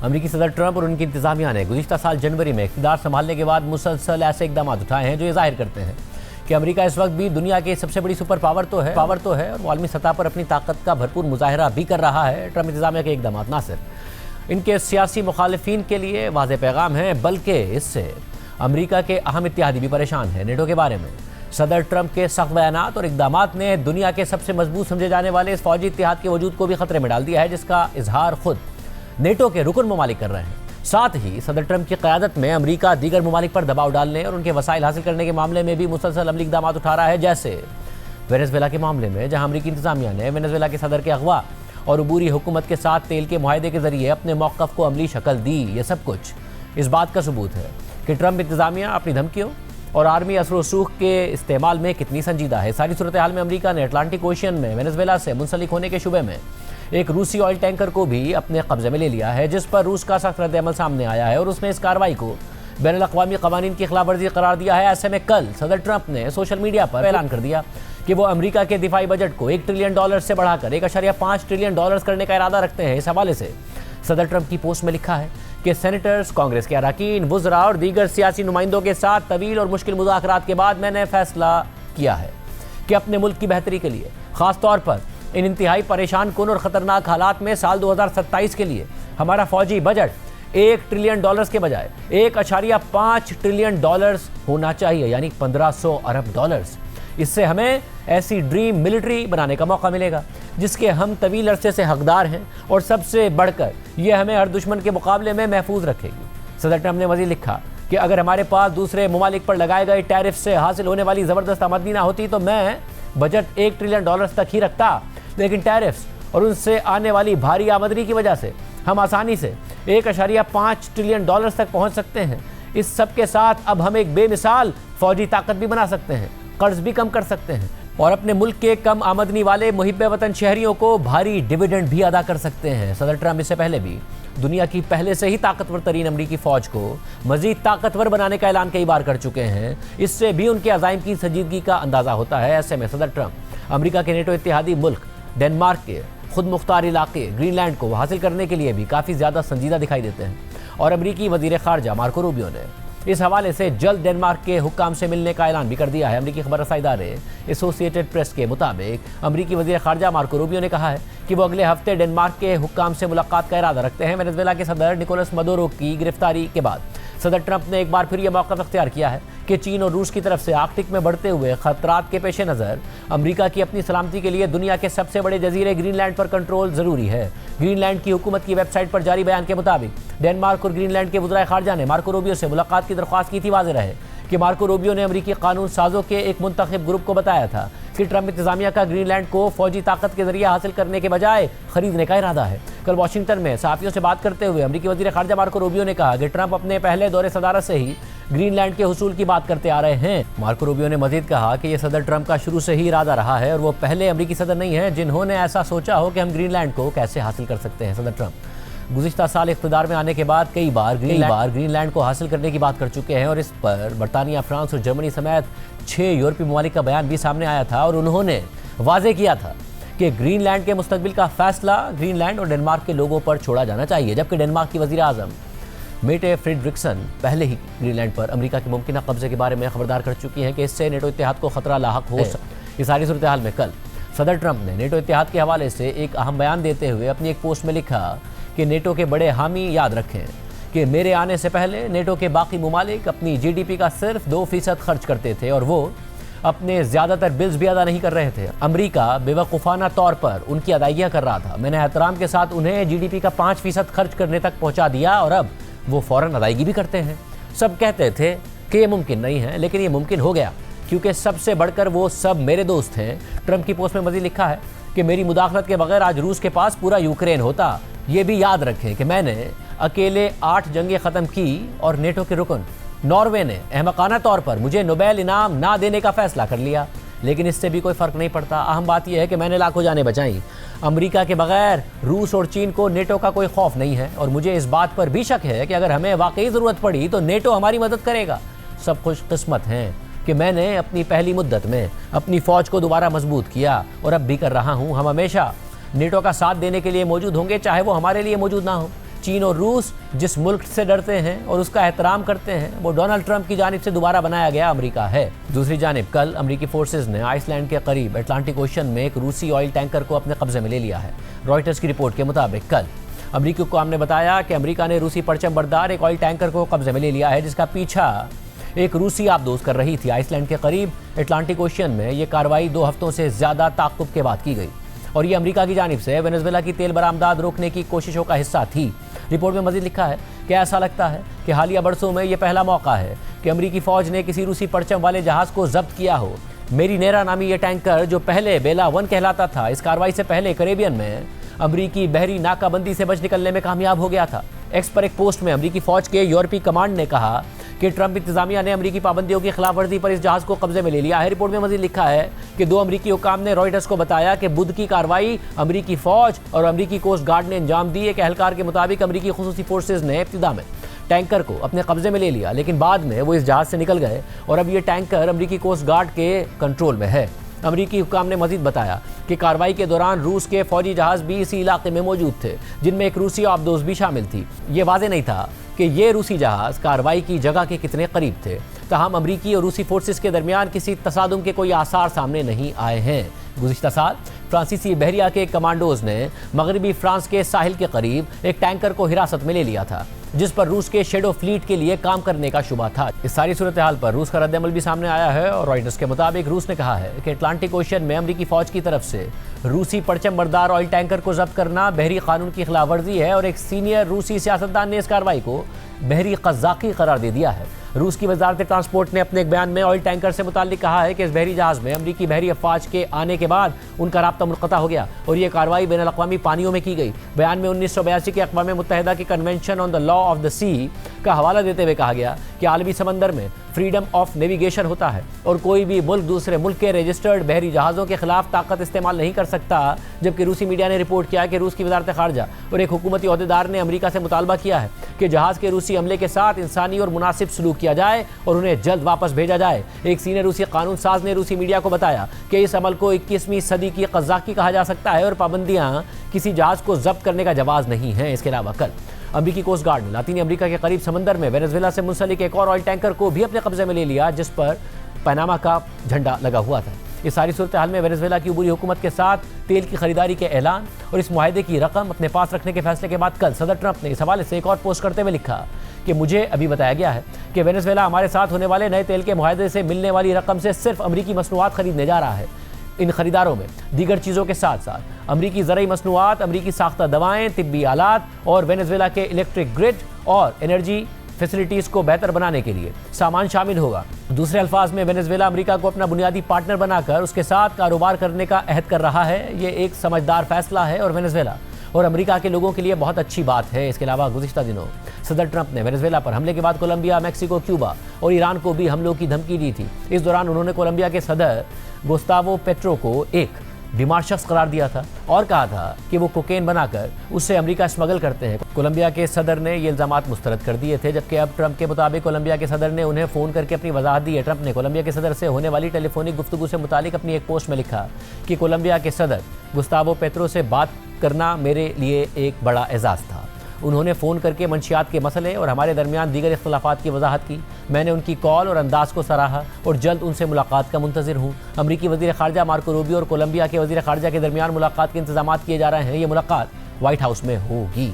अमेरिकी सदर ट्रंप और उनकी इंतजामिया ने गुज़िश्ता साल जनवरी में इक़्तिदार संभालने के बाद मुसलसल ऐसे इक़दाम उठाए हैं जो ये जाहिर करते हैं कि अमेरिका इस वक्त भी दुनिया की सबसे बड़ी सुपर पावर तो है और वो आलमी सतह पर अपनी ताकत का भरपूर मुजाहरा भी कर रहा है। ट्रंप इंतजामिया के इक़दाम ना सिर्फ इनके सियासी मुखालिफिन के लिए वाज़ेह पैगाम है, बल्कि इससे अमेरिका के अहम इत्तेहादी भी परेशान हैं। नेटो के बारे में सदर ट्रंप के सख्त बयानात और इक़दामात ने दुनिया के सबसे मजबूत समझे जाने वाले इस फौजी इत्तेहाद के वजूद को भी खतरे में डाल दिया है, जिसका इजहार खुद नेटो के रुकन ममालिक कर रहे हैं। साथ ही सदर ट्रंप की क़यादत में अमेरिका दीगर ममालिक पर दबाव डालने और उनके वसाइल हासिल करने के मामले में भी मुसलसल अमली इक़दाम उठा रहा है, जैसे वेनेज़ुएला के मामले में, जहां अमेरिकी इंतजामिया ने वेनेज़ुएला के सदर के अगवा और अबूरी हुकूमत के साथ तेल के मुआहदे के जरिए अपने मौक़िफ़ को अमली शक्ल दी। ये सब कुछ इस बात का सबूत है कि ट्रंप इंतजामिया अपनी धमकियों और आर्मी असर रसूख के इस्तेमाल में कितनी संजीदा है। सारी सूरत हाल में अमेरिका ने अटलांटिक ओशियन में वेनेज़ुएला से मुंसलिक होने के शुबे में एक रूसी ऑयल टैंकर को भी अपने कब्जे में ले लिया है, जिस पर रूस का सख्त रद्द-ए-अमल सामने आया है और उसने इस कार्रवाई को बैनुल-अक़वामी क़वानीन की खिलाफवर्जी करार दिया है। ऐसे में कल सदर ट्रंप ने सोशल मीडिया पर ऐलान कर दिया कि वो अमेरिका के दिफाई बजट को $1 ट्रिलियन से बढ़ाकर $1.5 ट्रिलियन करने का इरादा रखते हैं। इस हवाले से सदर ट्रंप की पोस्ट में लिखा है कि सेनेटर्स, कांग्रेस के अरकान, वुज़रा और दीगर सियासी नुमाइंदों के साथ तवील और मुश्किल मुज़ाकरात के बाद मैंने फैसला किया है कि अपने मुल्क की बेहतरी के लिए, ख़ास तौर पर इन इंतहाई परेशान कुन और ख़तरनाक हालात में साल 2027 के लिए हमारा फ़ौजी बजट $1 ट्रिलियन के बजाय $1.5 ट्रिलियन होना चाहिए, यानी 1500 अरब। इससे हमें ऐसी ड्रीम मिलिट्री बनाने का मौका मिलेगा जिसके हम तवील अरसे से हकदार हैं, और सबसे बढ़कर यह हमें हर दुश्मन के मुकाबले में महफूज रखेगी। सदर ट्रंप ने मज़ीद लिखा कि अगर हमारे पास दूसरे ममालिक पर लगाए गए टैरिफ से हासिल होने वाली ज़बरदस्त आमदनी ना होती तो मैं बजट $1 ट्रिलियन तक ही रखता, लेकिन टैरिफ्स और उनसे आने वाली भारी आमदनी की वजह से हम आसानी से $1.5 ट्रिलियन तक पहुँच सकते हैं। इस सब के साथ अब हम एक बेमिसाल फौजी ताकत भी बना सकते हैं, कर्ज भी कम कर सकते हैं और अपने मुल्क के कम आमदनी वाले मुहिब्बे वतन शहरियों को भारी डिविडेंड भी अदा कर सकते हैं। सदर ट्रंप इससे पहले भी दुनिया की पहले से ही ताकतवर तरीन अमरीकी फ़ौज को मज़ीद ताकतवर बनाने का ऐलान कई बार कर चुके हैं। इससे भी उनके अज़ाइम की संजीदगी का अंदाज़ा होता है। ऐसे में सदर ट्रंप अमरीका के नेटो इत्तेहादी मुल्क डेनमार्क के खुद मुख्तार इलाके ग्रीनलैंड को हासिल करने के लिए भी काफ़ी ज़्यादा संजीदा दिखाई देते हैं, और अमरीकी वज़ीर ख़ारजा मार्को रूबियो ने इस हवाले से जल्द डेनमार्क के हुक्काम से मिलने का ऐलान भी कर दिया है। अमरीकी खबर रसाई इदारे एसोसिएटेड प्रेस के मुताबिक अमरीकी वज़ीर ख़ारजा मार्को रूबियो ने कहा है कि वो अगले हफ्ते डेनमार्क के हुक्काम से मुलाकात का इरादा रखते हैं। वेनेज़ुएला के सदर निकोलस मदुरो की गिरफ्तारी के बाद सदर ट्रंप ने एक बार फिर यह मौक़िफ़ अख्तियार किया है कि चीन और रूस की तरफ से आर्कटिक में बढ़ते हुए खतरात के पेश नज़र अमेरिका की अपनी सलामती के लिए दुनिया के सबसे बड़े जजीरे ग्रीनलैंड पर कंट्रोल ज़रूरी है। ग्रीनलैंड की हुकूमत की वेबसाइट पर जारी बयान के मुताबिक डेनमार्क और ग्रीनलैंड के वज़ीर ख़ारजा ने मार्को रूबियो से मुलाकात की दरख्वास्त की थी। वाज़ेह रहे कि मार्को रूबियो ने अमरीकी कानून साजों के एक मुंतखब ग्रुप को बताया था कि ट्रंप इंतजामिया का ग्रीनलैंड को फौजी ताकत के जरिए हासिल करने के बजाय खरीदने का इरादा है। कल वाशिंगटन में सहाफ़ियों से बात करते हुए अमरीकी वज़ीर ख़ारजा मार्को रूबियो ने कहा कि ट्रंप अपने पहले दौरे सदारत से ही ग्रीनलैंड के हुसूल की बात करते आ रहे हैं। मार्को रूबियो ने मज़ीद कहा कि यह सदर ट्रंप का शुरू से ही इरादा रहा है और वो पहले अमरीकी सदर नहीं है जिन्होंने ऐसा सोचा हो कि हम ग्रीनलैंड को कैसे हासिल कर सकते हैं। सदर ट्रंप गुज़िश्ता साल इक़्तिदार में आने के बाद कई बार ग्रीनलैंड को हासिल करने की बात कर चुके हैं, और इस पर बरतानिया, फ्रांस और जर्मनी समेत 6 यूरोपीय ममालिक का बयान भी सामने आया था, और उन्होंने वाज़ेह किया था कि ग्रीनलैंड के मुस्तक़बिल का फैसला ग्रीनलैंड और डेनमार्क के लोगों पर छोड़ा जाना चाहिए। जबकि डेनमार्क की वज़ीर आज़म मेटे फ्रेडरिक्सन पहले ही ग्रीनलैंड पर अमेरिका के मुमकिन कब्जे के बारे में खबरदार कर चुकी हैं कि इससे नेटो इत्तेहाद को खतरा लाहक हो सकता है। इस सारी सूरत हाल में कल सदर ट्रंप ने नेटो इत्तेहाद के हवाले से एक अहम बयान देते हुए अपनी एक पोस्ट में लिखा कि नेटो के बड़े हामी याद रखें कि मेरे आने से पहले नेटो के बाकी ममालिक अपनी GDP का सिर्फ 2% खर्च करते थे और वो अपने ज़्यादातर बिल्स भी अदा नहीं कर रहे थे। अमेरिका बेवकूफ़ाना तौर पर उनकी अदायगियाँ कर रहा था। मैंने एहतराम के साथ उन्हें GDP का 5% खर्च करने तक पहुँचा दिया और अब वो फ़ौरन अदायगी भी करते हैं। सब कहते थे कि ये मुमकिन नहीं है, लेकिन ये मुमकिन हो गया क्योंकि सबसे बढ़कर वो सब मेरे दोस्त हैं। ट्रंप की पोस्ट में मज़ीद लिखा है कि मेरी मुदाखलत के बगैर आज रूस के पास पूरा यूक्रेन होता। ये भी याद रखें कि मैंने अकेले 8 जंगें ख़त्म की और नेटो के रुकन नॉर्वे ने अहमकाना तौर पर मुझे नोबेल इनाम ना देने का फ़ैसला कर लिया, लेकिन इससे भी कोई फ़र्क नहीं पड़ता। अहम बात यह है कि मैंने लाखों जानें बचाई। अमेरिका के बगैर रूस और चीन को नेटो का कोई खौफ नहीं है, और मुझे इस बात पर भी शक है कि अगर हमें वाकई ज़रूरत पड़ी तो नेटो हमारी मदद करेगा। सब खुशकिस्मत हैं कि मैंने अपनी पहली मुद्दत में अपनी फ़ौज को दोबारा मजबूत किया और अब भी कर रहा हूँ। हम हमेशा नेटो का साथ देने के लिए मौजूद होंगे, चाहे वो हमारे लिए मौजूद ना हो। चीन और रूस जिस मुल्क से डरते हैं और उसका एहतराम करते हैं वो डोनाल्ड ट्रंप की जानिब से दोबारा बनाया गया अमेरिका है। दूसरी जानिब कल अमेरिकी फोर्सेज ने आइसलैंड के करीब अटलांटिक ओशन में एक रूसी ऑयल टैंकर को अपने कब्जे में ले लिया है। रॉयटर्स की रिपोर्ट के मुताबिक कल अमेरिकी हुक्काम ने बताया कि अमेरिका ने रूसी परचम बरदार एक ऑयल टैंकर को कब्जे में ले लिया है, जिसका पीछा एक रूसी आबदोज कर रही थी। आइसलैंड के करीब अटलांटिक ओशन में ये कार्रवाई 2 हफ्तों से ज्यादा ताक़ुब के बाद की गई और ये अमेरिका की जानिब से वेनेजुएला की तेल बरामदात रोकने की कोशिशों का हिस्सा थी। रिपोर्ट में मजीद लिखा है कि ऐसा लगता है कि हालिया बरसों में यह पहला मौका है कि अमेरिकी फौज ने किसी रूसी परचम वाले जहाज को जब्त किया हो। मेरी नेरा नामी यह टैंकर जो पहले बेला 1 कहलाता था, इस कार्रवाई से पहले कैरेबियन में अमरीकी बहरी नाकाबंदी से बच निकलने में कामयाब हो गया था। एक्स पर एक पोस्ट में अमरीकी फौज के यूरोपीय कमांड ने कहा कि ट्रंप इंतजामिया ने अमरीकी पाबंदियों की खिलाफवर्जी पर इस जहाज को कब्जे में ले लिया है। रिपोर्ट में मजीद लिखा है कि 2 अमरीकी हुक्काम ने रॉयटर्स को बताया कि बुध की कार्रवाई अमरीकी फौज और अमरीकी कोस्ट गार्ड ने अंजाम दी। एक एहलकार के मुताबिक अमरीकी खुसूसी फोर्सेज ने इब्तिदा में टैंकर को अपने कब्जे में ले लिया, लेकिन बाद में वो इस जहाज से निकल गए और अब ये टैंकर अमरीकी कोस्ट गार्ड के कंट्रोल में है। अमरीकी हुक्काम ने मजीद बताया कि कार्रवाई के दौरान रूस के फौजी जहाज भी इसी इलाके में मौजूद थे, जिनमें एक रूसी आबदोज भी शामिल थी। ये वाज़ेह नहीं था कि ये रूसी जहाज कार्रवाई की जगह के कितने करीब थे, ताहम अमरीकी और रूसी फोर्सेस के दरमियान किसी तसादुम के कोई आसार सामने नहीं आए हैं। गुज़िश्ता साल फ्रांसीसी बहरिया के कमांडोज ने मगरबी फ्रांस के साहिल के करीब एक टैंकर को हिरासत में ले लिया था, जिस पर रूस के शेडो फ्लीट के लिए काम करने का शुबा था। इस सारी सूरत हाल पर रूस का रद्द-ए-अमल भी सामने आया है और रॉयटर्स के मुताबिक रूस ने कहा है कि अटलांटिक ओशन में अमरीकी फौज की तरफ से रूसी परचम बरदार ऑयल टैंकर को जब्त करना बहरी कानून की खिलाफवर्जी है और एक सीनियर रूसी सियासतदान ने इस कार्रवाई को बहरी कज़ाकी करार दे दिया है। रूस की वजारत ट्रांसपोर्ट ने अपने एक बयान में ऑयल टैंकर से मुताल्लिक कहा है कि इस बहरी जहाज में अमरीकी बहरी अफवाज के आने के बाद उनका राब्ता मुनक़ता हो गया और ये कार्रवाई बैनुल अक़वामी पानियों में की गई। बयान में 1982 के अक़वाम मुत्तहिदा के convention on the law of the sea का हवाला देते हुए कहा गया कि आलमी समंदर में फ्रीडम ऑफ नेविगेशन होता है और कोई भी मुल्क दूसरे मुल्क के रजिस्टर्ड बहरी जहाज़ों के खिलाफ ताकत इस्तेमाल नहीं कर सकता। जबकि रूसी मीडिया ने रिपोर्ट किया कि रूस की वजारत खारजा और एक हुकूमती अहदेदार ने अमरीका से मुतालबा किया है कि जहाज़ के रूसी अमले के साथ इंसानी और मुनासिब सलूक किया जाए और उन्हें जल्द वापस भेजा जाए। एक सीनियर रूसी कानून साज ने रूसी मीडिया को बताया कि इस अमल को 21वीं सदी की कज़ाकी कहा जा सकता है और पाबंदियाँ किसी जहाज़ को जब्त करने का जवाज़ नहीं है। इसके अलावा कल अमरीकी कोस्ट गार्ड ने लातीनी अमरीका के करीब समंदर में वेनेजुएला से मुंसलिक एक और ऑयल टैंकर को भी अपने कब्जे में ले लिया, जिस पर पनामा का झंडा लगा हुआ था। इस सारी सूरत हाल में वेनेजुएला की उबूरी हुकूमत के साथ तेल की खरीदारी के ऐलान और इस मुआहदे की रकम अपने पास रखने के फैसले के बाद कल सदर ट्रंप ने इस हवाले से एक और पोस्ट करते हुए लिखा कि मुझे अभी बताया गया है कि वेनेजुएला हमारे साथ होने वाले नए तेल के मुआहदे से मिलने वाली रकम से सिर्फ अमरीकी मसनूआत खरीदने जा रहा है। इन खरीदारों में दीगर चीज़ों के साथ साथ अमरीकी ज़रई मसनूआत, अमरीकी साख्ता दवाएं, तिब्बी आलात और वेनेजुएला के इलेक्ट्रिक ग्रिड और एनर्जी फैसिलिटीज़ को बेहतर बनाने के लिए सामान शामिल होगा। दूसरे अल्फाज में वेनेजुएला अमेरिका को अपना बुनियादी पार्टनर बनाकर उसके साथ कारोबार करने का अहद कर रहा है। ये एक समझदार फैसला है और वेनेजुएला और अमेरिका के लोगों के लिए बहुत अच्छी बात है। इसके अलावा गुज़िश्ता दिनों सदर ट्रंप ने वेनेजुएला पर हमले के बाद कोलंबिया, मैक्सिको, क्यूबा और ईरान को भी हमलों की धमकी दी थी। इस दौरान उन्होंने कोलंबिया के सदर गुस्तावो पेट्रो को एक बीमार शख्स करार दिया था और कहा था कि वो कोकेन बनाकर उससे अमेरिका स्मगल करते हैं। कोलंबिया के सदर ने ये इल्ज़ामात मुस्तरद कर दिए थे, जबकि अब ट्रंप के मुताबिक कोलंबिया के सदर ने उन्हें फ़ोन करके अपनी वजाहत दी है। ट्रंप ने कोलंबिया के सदर से होने वाली टेलीफोनिक गुफ्तगू से मुतालिक अपनी एक पोस्ट में लिखा कि कोलंबिया के सदर गुस्तावो पेट्रो से बात करना मेरे लिए एक बड़ा एजाज़ था। उन्होंने फ़ोन करके मंशियात के मसले और हमारे दरमियान दीगर इख्तलाफात की वजाहत की। मैंने उनकी कॉल और अंदाज़ को सराहा और जल्द उनसे मुलाकात का मुंतज़िर हूँ। अमरीकी वज़ीर ख़ारजा मार्को रूबियो और कोलंबिया के वज़ीर ख़ारजा के दरमियान मुलाकात के इंतज़ामात किए जा रहे हैं। ये मुलाकात व्हाइट हाउस में होगी।